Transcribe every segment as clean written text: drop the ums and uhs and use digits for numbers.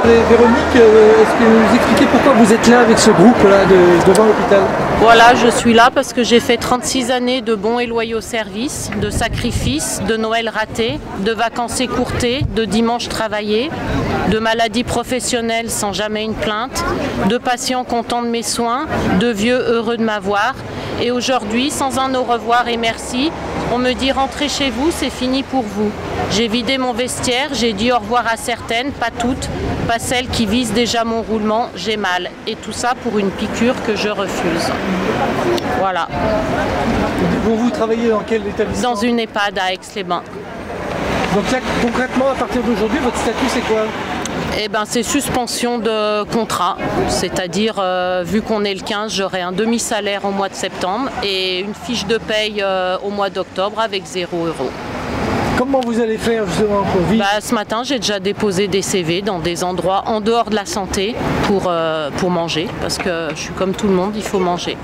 Véronique, est-ce que vous nous expliquez pourquoi vous êtes là avec ce groupe-là devant l'hôpital? Voilà, je suis là parce que j'ai fait 36 années de bons et loyaux services, de sacrifices, de Noël ratés, de vacances écourtées, de dimanches travaillés, de maladies professionnelles sans jamais une plainte, de patients contents de mes soins, de vieux heureux de m'avoir. Et aujourd'hui, sans un au revoir et merci, on me dit rentrez chez vous, c'est fini pour vous. J'ai vidé mon vestiaire, j'ai dit au revoir à certaines, pas toutes, pas celles qui visent déjà mon roulement, j'ai mal. Et tout ça pour une piqûre que je refuse. Voilà. Vous travaillez dans quel établissement? Dans une EHPAD à Aix-les-Bains. Donc là, concrètement, à partir d'aujourd'hui, votre statut c'est quoi? Eh ben, c'est suspension de contrat, c'est-à-dire vu qu'on est le 15, j'aurai un demi-salaire au mois de septembre et une fiche de paye au mois d'octobre avec 0 €. Comment vous allez faire justement pour vivre? Ce matin, j'ai déjà déposé des CV dans des endroits en dehors de la santé pour manger, parce que je suis comme tout le monde, il faut manger.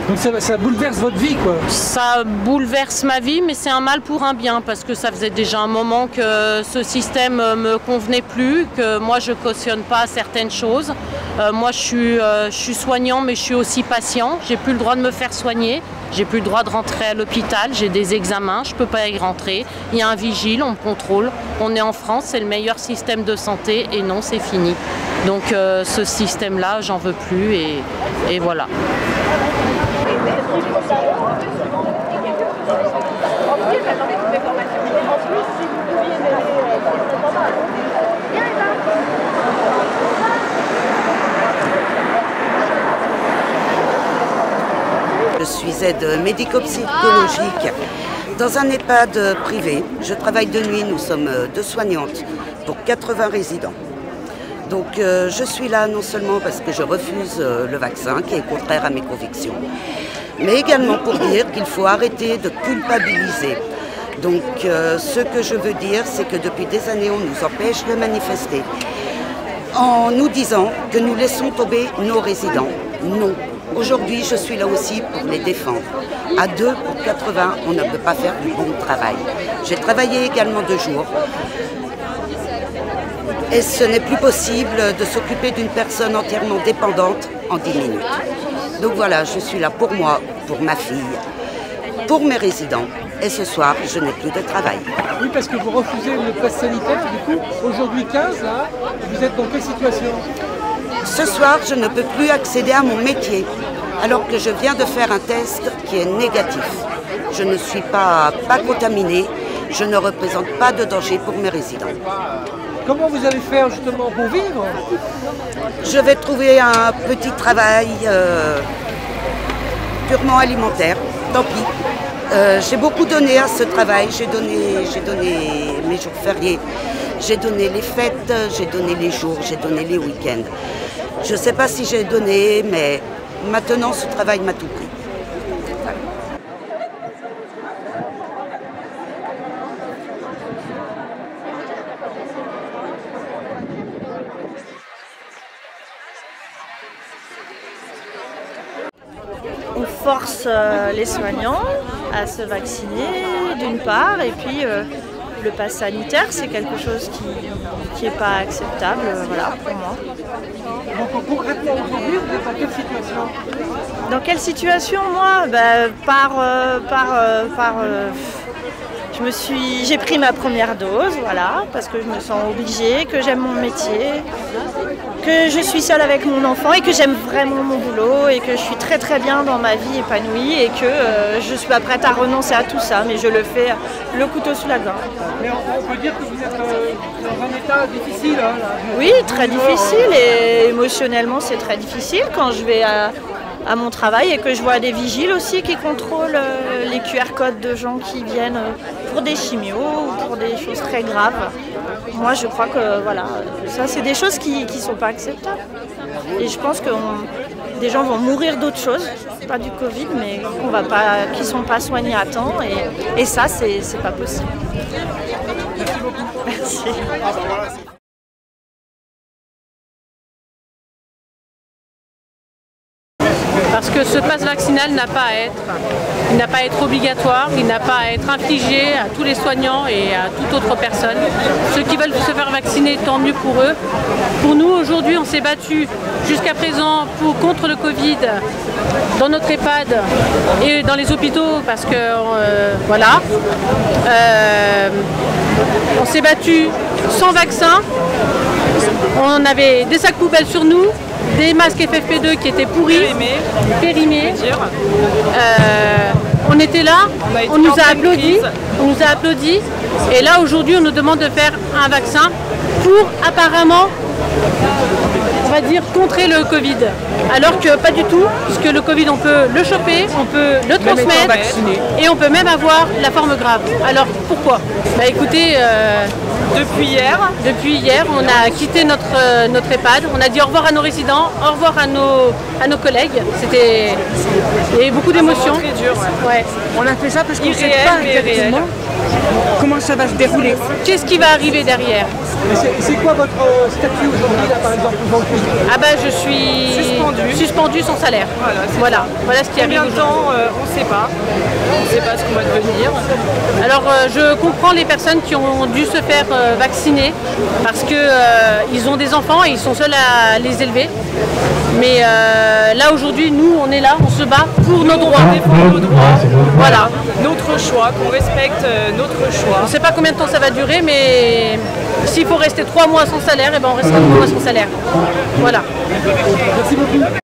Donc ça bouleverse votre vie, quoi? Ça bouleverse ma vie, mais c'est un mal pour un bien, parce que ça faisait déjà un moment que ce système me convenait plus, que moi je cautionne pas certaines choses. Moi je suis soignant, mais je suis aussi patient. J'ai plus le droit de me faire soigner, j'ai plus le droit de rentrer à l'hôpital, j'ai des examens, je peux pas y rentrer. Il y a un vigile, on me contrôle. On est en France, c'est le meilleur système de santé, et non, c'est fini. Donc ce système-là, j'en veux plus, et voilà. Je suis aide médico-psychologique dans un EHPAD privé. Je travaille de nuit, nous sommes 2 soignantes pour 80 résidents. Donc je suis là non seulement parce que je refuse le vaccin qui est contraire à mes convictions, mais également pour dire qu'il faut arrêter de culpabiliser. Donc ce que je veux dire, c'est que depuis des années, on nous empêche de manifester en nous disant que nous laissons tomber nos résidents. Non. Aujourd'hui, je suis là aussi pour les défendre. À 2 pour 80, on ne peut pas faire du bon travail. J'ai travaillé également 2 jours. Et ce n'est plus possible de s'occuper d'une personne entièrement dépendante en 10 minutes. Donc voilà, je suis là pour moi, pour ma fille, pour mes résidents. Et ce soir, je n'ai plus de travail. Oui, parce que vous refusez le pass sanitaire, du coup, aujourd'hui 15, là, vous êtes dans quelle situation? Ce soir, je ne peux plus accéder à mon métier, alors que je viens de faire un test qui est négatif. Je ne suis pas contaminée, je ne représente pas de danger pour mes résidents. Comment vous allez faire justement pour vivre? Je vais trouver un petit travail purement alimentaire, tant pis. J'ai beaucoup donné à ce travail, j'ai donné mes jours fériés, j'ai donné les fêtes, j'ai donné les jours, j'ai donné les week-ends. Je ne sais pas si j'ai donné, mais maintenant ce travail m'a tout pris. On force les soignants à se vacciner d'une part, et puis le pass sanitaire, c'est quelque chose qui n'est pas acceptable, voilà, pour moi. Donc concrètement aujourd'hui, vous êtes dans quelle situation? Dans quelle situation, moi? J'ai pris ma première dose, voilà, parce que je me sens obligée, que j'aime mon métier, que je suis seule avec mon enfant et que j'aime vraiment mon boulot et que je suis très très bien dans ma vie épanouie et que je suis pas prête à renoncer à tout ça, mais je le fais le couteau sous la gorge. Mais on peut dire que vous êtes dans un état difficile, hein, là. Oui, très difficile, et émotionnellement c'est très difficile quand je vais à mon travail et que je vois des vigiles aussi qui contrôlent les QR codes de gens qui viennent pour des chimios ou pour des choses très graves. Moi je crois que voilà, ça c'est des choses qui ne sont pas acceptables. Et je pense que des gens vont mourir d'autres choses, pas du Covid, mais qui ne sont pas soignés à temps, et ça c'est pas possible. Merci beaucoup. Merci. Parce que ce pass vaccinal n'a pas à être obligatoire, il n'a pas à être infligé à tous les soignants et à toute autre personne. Ceux qui veulent se faire vacciner, tant mieux pour eux. Pour nous, aujourd'hui, on s'est battu jusqu'à présent contre le Covid dans notre EHPAD et dans les hôpitaux parce que voilà. On s'est battu sans vaccin. On avait des sacs poubelles sur nous, des masques FFP2 qui étaient pourris, périmés. On était là, on nous a applaudi, et là aujourd'hui on nous demande de faire un vaccin pour apparemment, on va dire, contrer le Covid. Alors que pas du tout, puisque le Covid on peut le choper, on peut le transmettre et on peut même avoir la forme grave. Alors pourquoi? Bah écoutez, depuis hier, on a quitté notre EHPAD, on a dit au revoir à nos résidents, au revoir à nos collègues. Il y a eu beaucoup d'émotions. Très dur, ouais. On a fait ça parce qu'on ne sait pas exactement comment ça va se dérouler. Qu'est-ce qui va arriver derrière? C'est quoi votre statut aujourd'hui, là, par exemple, aujourd'hui? Ah bah je suis suspendue sans salaire. Voilà ce qui arrive. Combien de temps, on ne sait pas. On ne sait pas ce qu'on va devenir. Alors je comprends les personnes qui ont dû se faire vacciner parce qu'ils ont des enfants et ils sont seuls à les élever. Mais là aujourd'hui, nous on est là, on se bat pour nos droits. On défend nos droits. Voilà. Notre choix, qu'on respecte notre choix. On ne sait pas combien de temps ça va durer, mais s'il faut rester 3 mois sans salaire, eh ben on restera 3 mois sans salaire. Voilà. Merci beaucoup.